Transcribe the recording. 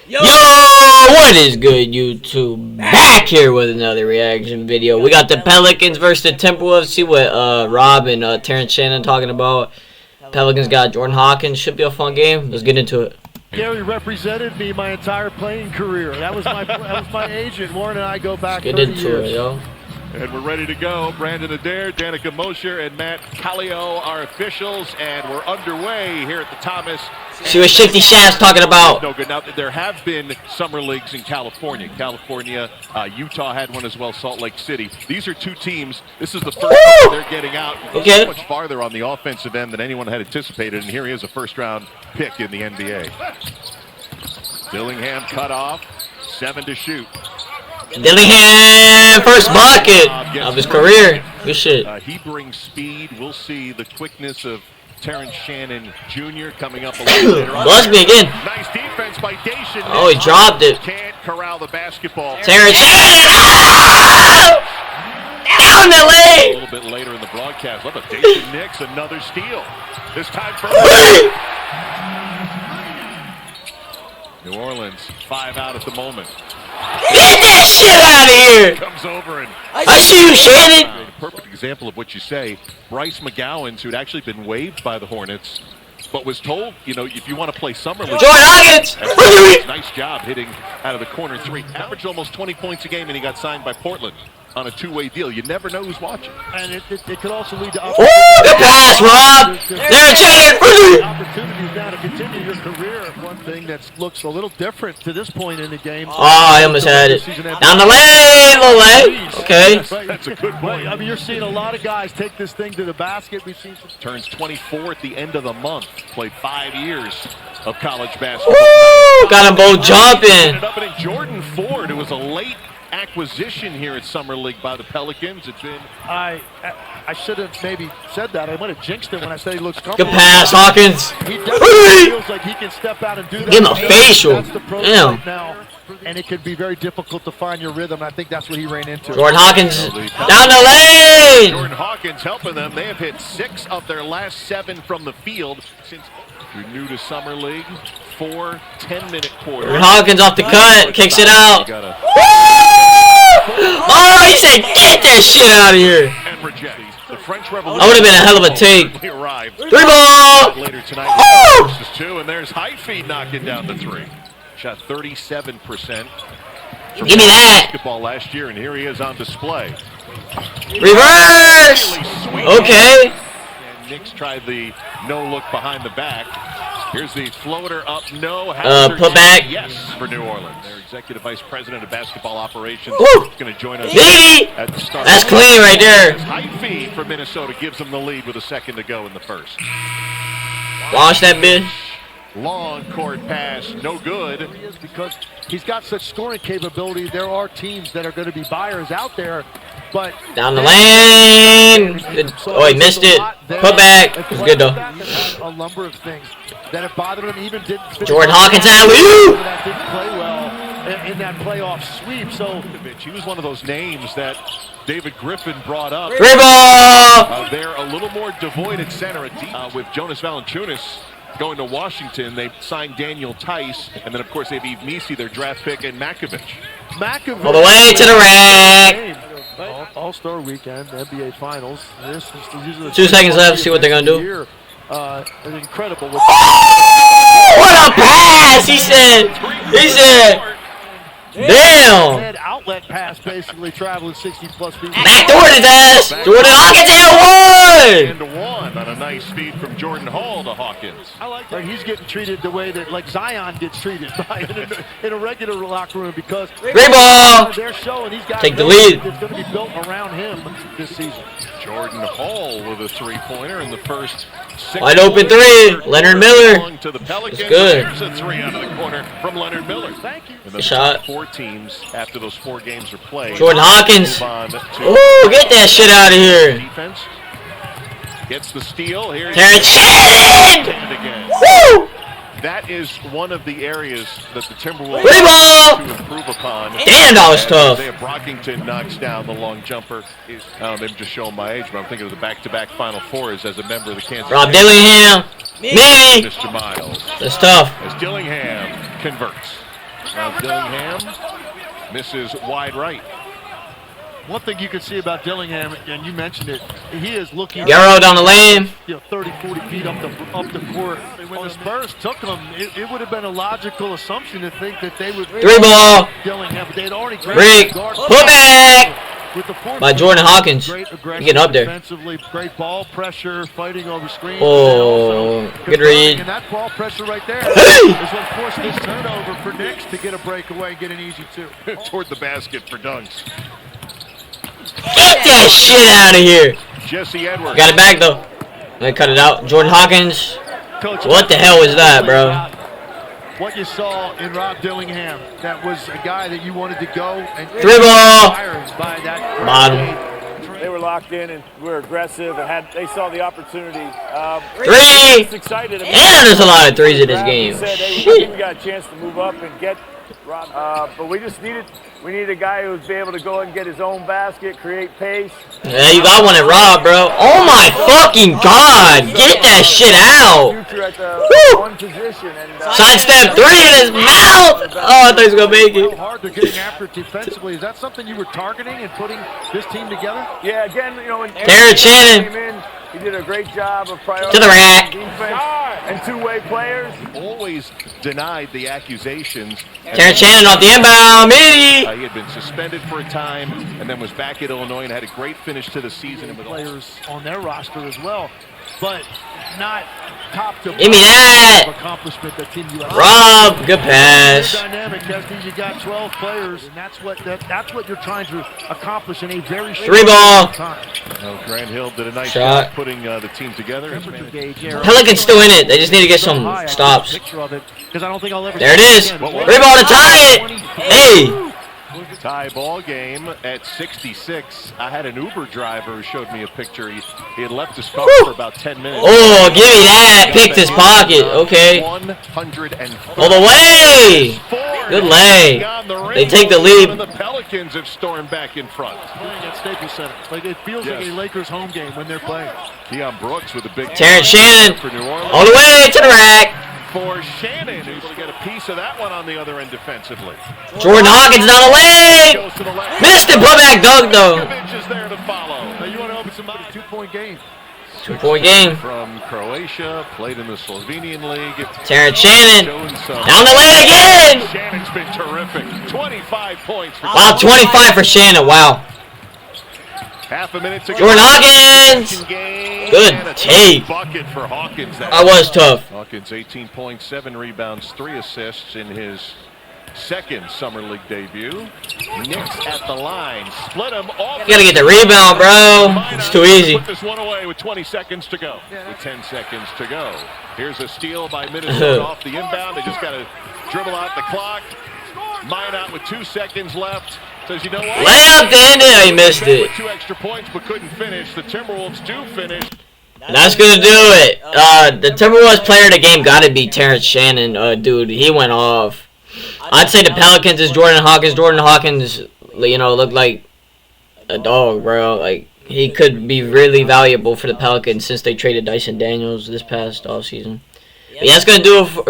Yo, what is good, YouTube? Back here with another reaction video. We got the Pelicans versus the Timberwolves. See what Rob and Terrence Shannon talking about. Pelicans got Jordan Hawkins. Should be a fun game. Let's get into it. Gary represented me my entire playing career. That was my agent. Warren and I go back 30 Get into years. it, yo. And we're ready to go. Brandon Adair, Danica Mosher, and Matt Callio are officials, and we're underway here at the Thomas. See what Shifty Shaft's talking about. No good. Now, there have been summer leagues in California. Utah had one as well, Salt Lake City. These are two teams. This is the first time they're getting out. Okay. Much farther on the offensive end than anyone had anticipated, and here he is, a first-round pick in the NBA. Dillingham cut off, 7 to shoot. Dillingham, first bucket of his career. Good shit. He brings speed. We'll see the quickness of Terrence Shannon Jr. coming up a little later on. Bless me again. Nice defense by Dacian. Oh, he dropped it. Can't corral the basketball. Terrence Shannon. Oh! Down the lane. A little bit later in the broadcast. Look at Dacian Nix, another steal. This time for New Orleans, 5 out at the moment. Get that shit out of here! Comes over and I see you, Shannon. a perfect example of what you say. Bryce McGowens, who'd actually been waived by the Hornets, but was told, you know, if you want to play summer league, Jordan Hawkins. nice job hitting out of the corner 3. Averaged almost 20 points a game, and he got signed by Portland on a 2-way deal. You never know who's watching. And it could also lead to Good pass, Rob. Terrence Shannon. opportunities now to continue your career. One thing that looks a little different to this point in the game. Oh, I almost had it. Down the lane, Lele. Okay. That's a good point. I mean, you're seeing a lot of guys take this thing to the basket. We've seen some. Turns 24 at the end of the month. Played 5 years of college basketball. Woo! Got them both jumping. Ended up in Jordan Ford, who was a late acquisition here at Summer League by the Pelicans. It's been. I should have maybe said that. I might have jinxed him when I said he looks comfortable. Good pass, Hawkins. He definitely feels like he can step out and do that. Give him a facial. That's the approach Damn. right now, and it could be very difficult to find your rhythm. I think that's what he ran into. Jordan Hawkins down the lane. Jordan Hawkins helping them. They have hit 6 of their last 7 from the field since. You're new to Summer League. 4 10-minute quarters. Jordan Hawkins off the cut, kicks it out. Oh, he said, get that shit out of here. And reject. The French Revolution. That would have been a hell of a take. 3 ball. Later tonight, Oh! versus 2, and there's Hyfeed knocking down the 3. Shot 37%. Give me that. Basketball last year, and here he is on display. Reverse. Okay. And Knicks tried the no look behind the back. Here's the floater up, no. Put back. Yes, for New Orleans. Their executive vice president of basketball operations Woo! is going to join us Didi. at the start. That's clean right there. Hyfeed for Minnesota gives them the lead with a second to go in the first. Launch that bitch. Long court pass, no good. Because he's got such scoring capability. There are teams that are going to be buyers out there, but Down the lane. Good. Oh, he missed it. Put back. It's good though. A number of things that have bothered him. Even didn't fit. Jordan Hawkins alley-oop. That didn't play well in that playoff sweep. So He was one of those names that David Griffin brought up. 3 ball. They're a little more devoid at center with Jonas Valanciunas going to Washington. They signed Daniel Tice, and then of course they have Yves Missi, their draft pick, and Makovich. All the way to the rack. All-Star Weekend, NBA Finals. These are the 2 seconds left. See what they're gonna do. Incredible. Oh, what a pass! He said. Damn. Outlet pass, basically traveling 60+ feet. Backdoor his ass. Jordan Hawkins at 1. And 1 on a nice feed from Jordan Hall to Hawkins. I like that he's getting treated the way that like Zion gets treated in a regular locker room because 3 ball. they're showing he's got Take the lead. It's going to be built around him this season. Jordan Hall with a 3-pointer in the first 6. Wide open 3. Leonard Miller. To the Pelicans. It's good. There's a 3 out of the corner from Leonard Miller. Thank you. And the Shot. top 4 teams after those 4 games are played. Jordan Hawkins. Move on to Ooh, get that shit out of here. defense. Gets the steal. Here Terrence Shannon. And again. Woo! That is one of the areas that the Timberwolves 3 ball. to improve upon. Damn, that was tough. Isaiah Brockington knocks down the long jumper. I'm just showing my age, but I'm thinking of the back-to-back Final Fours as a member of the Kansas Rob City. Dillingham. Maybe. Mr. Miles. That's tough. As Dillingham converts. Dillingham misses wide right. One thing you can see about Dillingham, and you mentioned it, he is looking Yarrow down the lane. 30, 40 feet up the court. When the Spurs took him, it would have been a logical assumption to think that they would 3-ball. Dillingham, but they'd already Rick. Put back. By Jordan Hawkins. Getting up there. Defensively, great ball pressure, fighting over screens. Oh, good read. And that ball pressure right there is what forced this turnover for Knicks to get a breakaway and get an easy two. Toward the basket for dunks. Get that shit out of here. Jesse Edwards. Got it back though. They cut it out. Jordan Hawkins. Coach, what the hell was that, bro? What you saw in Rob Dillingham, that was a guy that you wanted to go and 3-ball. by that Bottom. They were locked in and we were aggressive and they saw the opportunity. 3. Excited. And there's a lot of threes in this game. We got a chance to move up and get Rob, but we needed a guy who would be able to go and get his own basket, create pace. Yeah, you got one at Rob, bro. Oh my fucking god! Get that shit out! One position and sidestep 3 in his mouth! Oh, I thought he was gonna make it. How hard they're getting after it defensively. Is that something you were targeting and putting this team together? Yeah, again, when Terrence Shannon came in, he did a great job of prioritizing to the rack. defense and two-way players. Always denied the accusations. Terrence Shannon off the inbound. He had been suspended for a time and then was back at Illinois and had a great finish to the season. With players on their roster as well, but not top to Give me that. accomplishment that Team USA. Rob, good pass. Dynamic, Kesty. You got 12 players, and that's what you're trying to accomplish in a very short 3-ball. time. Grant Hill did a nice Shot. job putting the team together. Pelicans still in it. They just need to get some stops. There it is. 3-ball to tie it. Hey. Tie ball game at 66. I had an Uber driver who showed me a picture. He had left his car for about 10 minutes. Oh, give me that. Picked his pocket. Okay. 104. All the way. Good lay. They take the lead. The Pelicans have stormed back in front. Playing at Staples Center. Like it feels like a Lakers home game when they're playing. Keon Brooks with a big Terrence Shannon for New Orleans. all the way to the rack. For Shannon, who's going to get a piece of that one on the other end defensively. Jordan Hawkins down the lane. Missed it. Putback dunk though. Is there to follow. Now you want to open somebody 2-point game. 2-point game. From Croatia, played in the Slovenian league. Terrence Shannon down the lane again. Shannon's been terrific. 25 points. Wow, 25 for Shannon. Wow. Half a minute to go. Jordan Hawkins. Good take. Bucket for Hawkins. That was tough. Hawkins 18 points, 7 rebounds, 3 assists in his second summer league debut. Knicks at the line. Split him off. You gotta get the rebound, bro. It's too easy. Put this one away with 20 seconds to go. With 10 seconds to go. Here's a steal by Minnesota off the inbound. They just got to dribble out the clock. Mine out with 2 seconds left. Says, you know what? Layup to end it. He missed it. 2 extra points but couldn't finish. The Timberwolves do finish. That's gonna do it. The Timberwolves player of the game gotta be Terrence Shannon. Dude, he went off. I'd say the Pelicans is Jordan Hawkins. Jordan Hawkins, looked like a dog, bro. Like, he could be really valuable for the Pelicans since they traded Dyson Daniels this past offseason. But yeah, that's gonna do it for